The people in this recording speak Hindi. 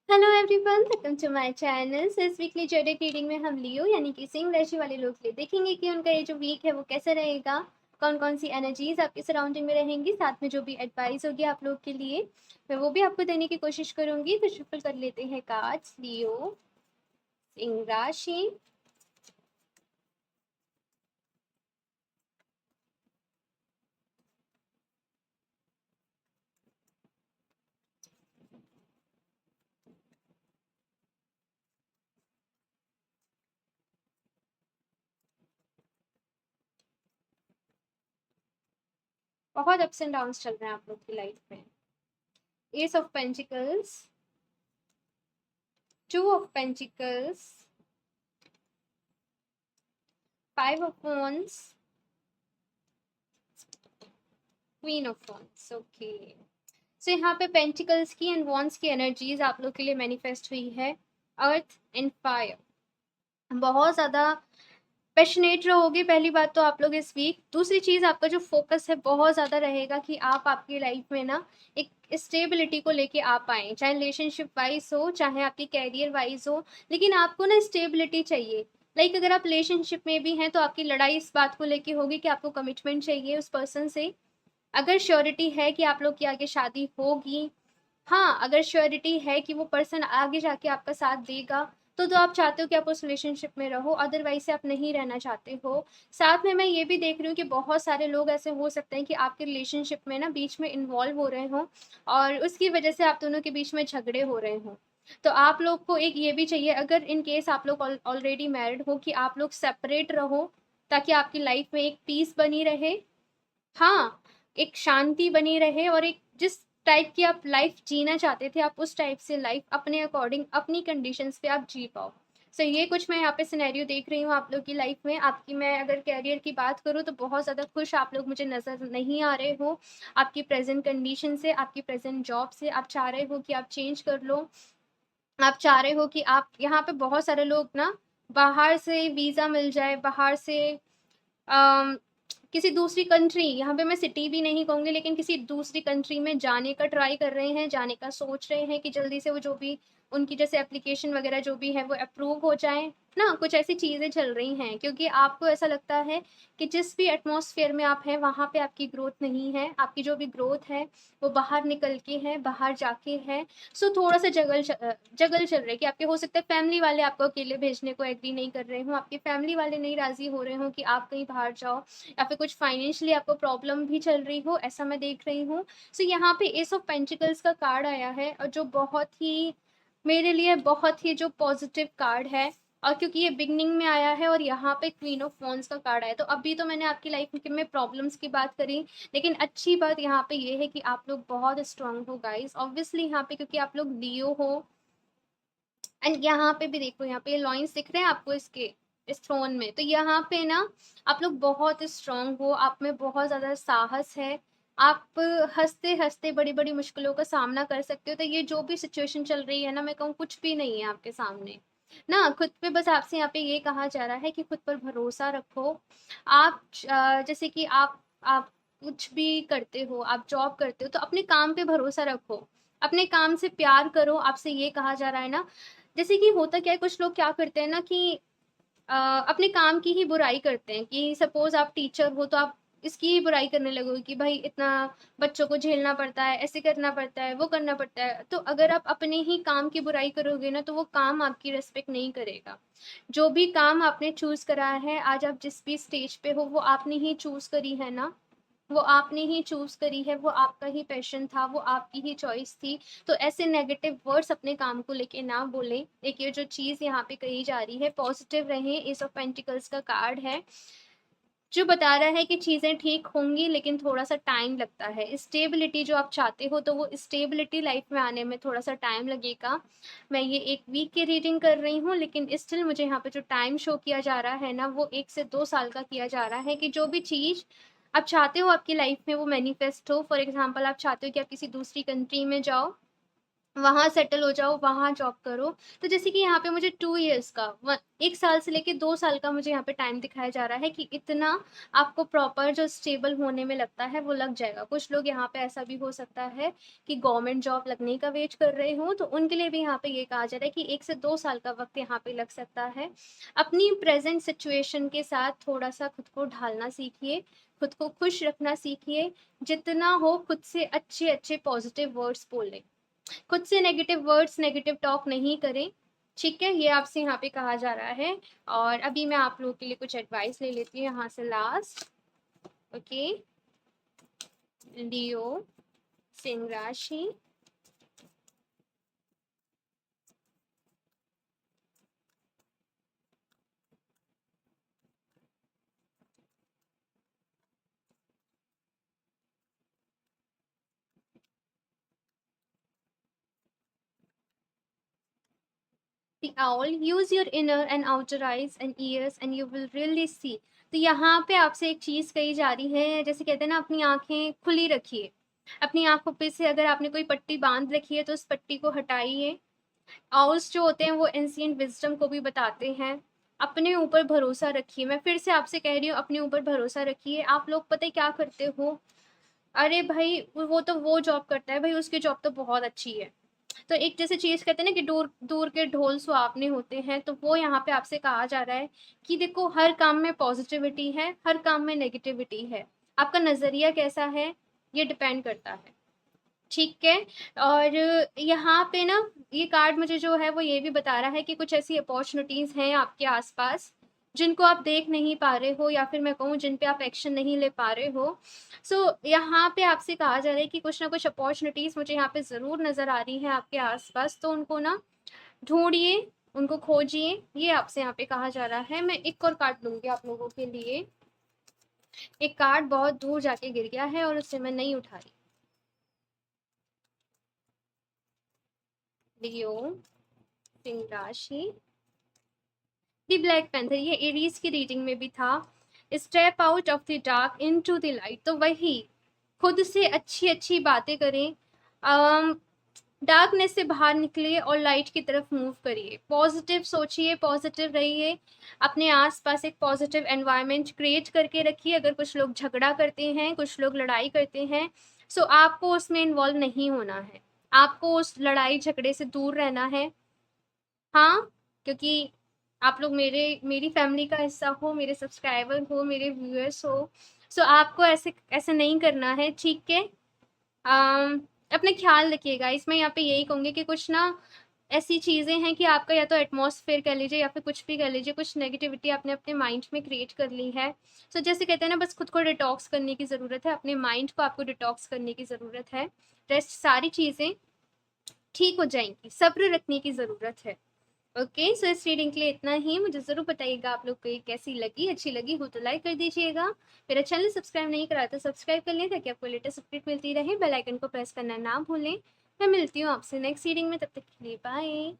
Hello everyone, welcome to my channel. So इस वीकली जोडिक रीडिंग में हम लियो यानी कि सिंह राशि वाले लोग के लिए देखेंगे कि उनका ये जो वीक है वो कैसा रहेगा, कौन कौन सी एनर्जीज आपके सराउंडिंग में रहेंगी, साथ में जो भी एडवाइस होगी आप लोग के लिए मैं वो भी आपको देने की कोशिश करूंगी। तो शुफल कर लेते हैं कार्ड्स। लियो सिंह राशि। बहुत अप्स एंड डाउन्स चल रहे हैं आप लोग की लाइफ में। Ace of pentacles, two of pentacles, five of wands, queen of wands। Okay, so यहाँ पे पेंटिकल्स की एंड वॉन्ड्स की एनर्जीज आप लोग के लिए मैनिफेस्ट हुई है। अर्थ एंड फायर, बहुत ज़्यादा पैशनेट रहोगे पहली बात तो आप लोग इस वीक। दूसरी चीज़, आपका जो फोकस है बहुत ज़्यादा रहेगा कि आप आपकी लाइफ में ना एक स्टेबिलिटी को लेके आ पाएँ, चाहे रिलेशनशिप वाइज हो चाहे आपकी कैरियर वाइज हो, लेकिन आपको ना स्टेबिलिटी चाहिए। लाइक अगर आप रिलेशनशिप में भी हैं तो आपकी लड़ाई इस बात को लेके होगी कि आपको कमिटमेंट चाहिए उस पर्सन से। अगर श्योरिटी है कि आप लोग की आगे शादी होगी, हाँ, अगर श्योरिटी है कि वो पर्सन आगे जाके आपका साथ देगा, तो आप चाहते हो कि आप उस रिलेशनशिप में रहो, अदरवाइज से आप नहीं रहना चाहते हो। साथ में मैं ये भी देख रही हूँ कि बहुत सारे लोग ऐसे हो सकते हैं कि आपके रिलेशनशिप में ना बीच में इन्वॉल्व हो रहे हों और उसकी वजह से आप दोनों के बीच में झगड़े हो रहे हों। तो आप लोग को एक ये भी चाहिए, अगर इन केस आप लोग ऑलरेडी मैरिड हो, कि आप लोग सेपरेट रहो ताकि आपकी लाइफ में एक पीस बनी रहे। हाँ, एक शांति बनी रहे और एक जिस टाइप की आप लाइफ जीना चाहते थे, आप उस टाइप से लाइफ अपने अकॉर्डिंग अपनी कंडीशंस पे आप जी पाओ। सो ये कुछ मैं यहाँ पे सिनेरियो देख रही हूँ आप लोग की लाइफ में। आपकी मैं अगर कैरियर की बात करूँ तो बहुत ज़्यादा खुश आप लोग मुझे नज़र नहीं आ रहे हो आपकी प्रेजेंट कंडीशन से, आपकी प्रेजेंट जॉब से। आप चाह रहे हो कि आप चेंज कर लो, आप चाह रहे हो कि आप यहाँ पे बहुत सारे लोग ना बाहर से वीज़ा मिल जाए, बाहर से अम, किसी दूसरी कंट्री, यहाँ पे मैं सिटी भी नहीं कहूँगी लेकिन किसी दूसरी कंट्री में जाने का ट्राई कर रहे हैं, जाने का सोच रहे हैं कि जल्दी से वो जो भी उनकी जैसे एप्लीकेशन वगैरह जो भी है वो अप्रूव हो जाए ना। कुछ ऐसी चीज़ें चल रही हैं क्योंकि आपको ऐसा लगता है कि जिस भी एटमॉस्फेयर में आप हैं वहाँ पे आपकी ग्रोथ नहीं है। आपकी जो भी ग्रोथ है वो बाहर निकल के है, बाहर जाके है। सो थोड़ा सा जगल चल रहा है कि आपके हो सकता है फैमिली वाले आपको अकेले भेजने को एग्री नहीं कर रहे हो, आपके फैमिली वाले नहीं राजी हो रहे हो कि आप कहीं बाहर जाओ, या फिर कुछ फाइनेंशियली आपको प्रॉब्लम भी चल रही हो, ऐसा मैं देख रही हूँ। सो यहाँ पे एस ऑफ पेंटिकल्स का कार्ड आया है और जो बहुत ही मेरे लिए बहुत ही जो पॉजिटिव कार्ड है। और क्योंकि ये बिगनिंग में आया है और यहाँ पे क्वीन ऑफ वॉन्ड्स का कार्ड आया, तो अभी तो मैंने आपकी लाइफ में प्रॉब्लम्स की बात करी, लेकिन अच्छी बात यहाँ पे ये है कि आप लोग बहुत स्ट्रांग हो गाइस। ऑब्वियसली यहाँ पे क्योंकि आप लोग लियो हो, एंड यहाँ पे भी देखो, यहाँ पे लॉइंस दिख रहे हैं आपको इसके इस थ्रोन में, तो यहाँ पे ना आप लोग बहुत स्ट्रांग हो, आप में बहुत ज़्यादा साहस है। आप हंसते हंसते बड़ी बड़ी मुश्किलों का सामना कर सकते हो। तो ये जो भी सिचुएशन चल रही है ना, मैं कहूँ कुछ भी नहीं है आपके सामने ना। खुद पे बस आपसे यहाँ पे ये कहा जा रहा है कि खुद पर भरोसा रखो। आप जैसे कि आप कुछ भी करते हो, आप जॉब करते हो तो अपने काम पे भरोसा रखो, अपने काम से प्यार करो, आपसे ये कहा जा रहा है ना। जैसे कि होता क्या है, कुछ लोग क्या करते हैं ना कि अपने काम की ही बुराई करते हैं, कि सपोज आप टीचर हो तो आप इसकी ही बुराई करने लगोगे कि भाई इतना बच्चों को झेलना पड़ता है, ऐसे करना पड़ता है, वो करना पड़ता है। तो अगर आप अपने ही काम की बुराई करोगे ना तो वो काम आपकी रेस्पेक्ट नहीं करेगा। जो भी काम आपने चूज करा है, आज आप जिस भी स्टेज पे हो वो आपने ही चूज करी है ना, वो आपने ही चूज करी है, वो आपका ही पैशन था, वो आपकी ही चॉइस थी। तो ऐसे नेगेटिव वर्ड्स अपने काम को लेके ना बोले। एक ये जो चीज यहाँ पे कही जा रही है, पॉजिटिव रहें। एस ऑफ पेंटिकल्स का कार्ड है जो बता रहा है कि चीजें ठीक होंगी लेकिन थोड़ा सा टाइम लगता है। स्टेबिलिटी जो आप चाहते हो तो वो स्टेबिलिटी लाइफ में आने में थोड़ा सा टाइम लगेगा। मैं ये एक वीक की रीडिंग कर रही हूँ लेकिन स्टिल मुझे यहाँ पे जो टाइम शो किया जा रहा है ना, वो 1 से 2 साल का किया जा रहा है कि जो भी चीज आप चाहते हो आपकी लाइफ में वो मैनिफेस्ट हो। फॉर एग्जाम्पल, आप चाहते हो कि आप किसी दूसरी कंट्री में जाओ, वहाँ सेटल हो जाओ, वहाँ जॉब करो। तो जैसे कि यहाँ पे मुझे 2 इयर्स का 1 साल से लेके 2 साल का मुझे यहाँ पे टाइम दिखाया जा रहा है कि इतना आपको प्रॉपर जो स्टेबल होने में लगता है वो लग जाएगा। कुछ लोग यहाँ पे ऐसा भी हो सकता है कि गवर्नमेंट जॉब लगने का वेट कर रहे हों, तो उनके लिए भी यहाँ पे ये कहा जा रहा है कि 1 से 2 साल का वक़्त यहाँ पे लग सकता है। अपनी प्रेज़ेंट सिचुएशन के साथ थोड़ा-सा खुद को ढालना सीखिए, खुद को खुश रखना सीखिए, जितना हो खुद से अच्छे-अच्छे पॉज़िटिव वर्ड्स बोलें। खुद से नेगेटिव वर्ड्स, नेगेटिव टॉक नहीं करें, ठीक है? ये आपसे यहाँ पे कहा जा रहा है। और अभी मैं आप लोगों के लिए कुछ एडवाइस ले लेती हूँ यहाँ से लास्ट। ओके, लियो, सिंह राशि, The owl, use your inner and outer eyes and ears and you will really see। तो यहाँ पे आपसे एक चीज़ कही जा रही है, जैसे कहते हैं ना, अपनी आँखें खुली रखिए। अपनी आँखों पे से अगर आपने कोई पट्टी बाँध रखी है तो उस पट्टी को हटाइए। आउल्स जो होते हैं वो एंशिएंट विज़डम को भी बताते हैं। अपने ऊपर भरोसा रखिए। मैं फिर से आपसे कह रही हूँ, अपने ऊपर भरोसा रखिए। आप लोग पता है क्या करते हो? अरे भाई, वो तो वो जॉब करता है, भाई उसकी जॉब तो बहुत अच्छी है। तो एक जैसे चीज़ कहते हैं ना कि दूर दूर के ढोल सुहावने होते हैं, तो वो यहाँ पे आपसे कहा जा रहा है कि देखो, हर काम में पॉजिटिविटी है, हर काम में नेगेटिविटी है। आपका नज़रिया कैसा है, ये डिपेंड करता है, ठीक है? और यहाँ पे ना, ये कार्ड मुझे जो है वो ये भी बता रहा है कि कुछ ऐसी अपॉर्चुनिटीज़ हैं आपके आसपास जिनको आप देख नहीं पा रहे हो, या फिर मैं कहूँ जिन पे आप एक्शन नहीं ले पा रहे हो। सो यहाँ पे आपसे कहा जा रहा है कि कुछ ना कुछ अपॉर्चुनिटीज़ मुझे यहाँ पे ज़रूर नज़र आ रही हैं आपके आसपास, तो उनको ना ढूंढिए, उनको खोजिए, ये आपसे यहाँ पे कहा जा रहा है। मैं एक और कार्ड लूँगी आप लोगों के लिए। एक कार्ड बहुत दूर जाके गिर गया है और उससे मैं नहीं उठा रही। लियो, सिंह राशि, द ब्लैक पैंथर, ये एरीज की रीडिंग में भी था। Step out of the dark into the light, तो वही खुद से अच्छी अच्छी बातें करें। डार्कनेस से बाहर निकलिए और लाइट की तरफ मूव करिए। पॉजिटिव सोचिए, पॉजिटिव रहिए, अपने आसपास एक पॉजिटिव एनवायरनमेंट क्रिएट करके रखिए। अगर कुछ लोग झगड़ा करते हैं, कुछ लोग लड़ाई करते हैं, सो आपको उसमें इन्वॉल्व नहीं होना है, आपको उस लड़ाई झगड़े से दूर रहना है। हाँ, क्योंकि आप लोग मेरी फैमिली का हिस्सा हो, मेरे सब्सक्राइबर हो, मेरे व्यूअर्स हो, सो आपको ऐसे ऐसे नहीं करना है, ठीक है? अपना ख्याल रखिएगा। इसमें यहाँ पे यही कहूँगी कि कुछ ना ऐसी चीज़ें हैं कि आपका या तो एटमॉस्फेयर कह लीजिए या फिर कुछ भी कह लीजिए, कुछ नेगेटिविटी आपने अपने माइंड में क्रिएट कर ली है। सो जैसे कहते हैं ना, बस खुद को डिटॉक्स करने की ज़रूरत है, अपने माइंड को आपको डिटॉक्स करने की ज़रूरत है। रेस्ट सारी चीज़ें ठीक हो जाएंगी, सब्र रखने की ज़रूरत है। ओके, सो इस रीडिंग के लिए इतना ही। मुझे ज़रूर बताइएगा आप लोग को ये कैसी लगी। अच्छी लगी हो तो लाइक कर दीजिएगा। मेरा चैनल सब्सक्राइब नहीं करा तो सब्सक्राइब कर लें ताकि आपको लेटेस्ट अपडेट मिलती रहे। बेल आइकन को प्रेस करना ना भूलें। मैं मिलती हूँ आपसे नेक्स्ट रीडिंग में, तब तक के लिए बाय।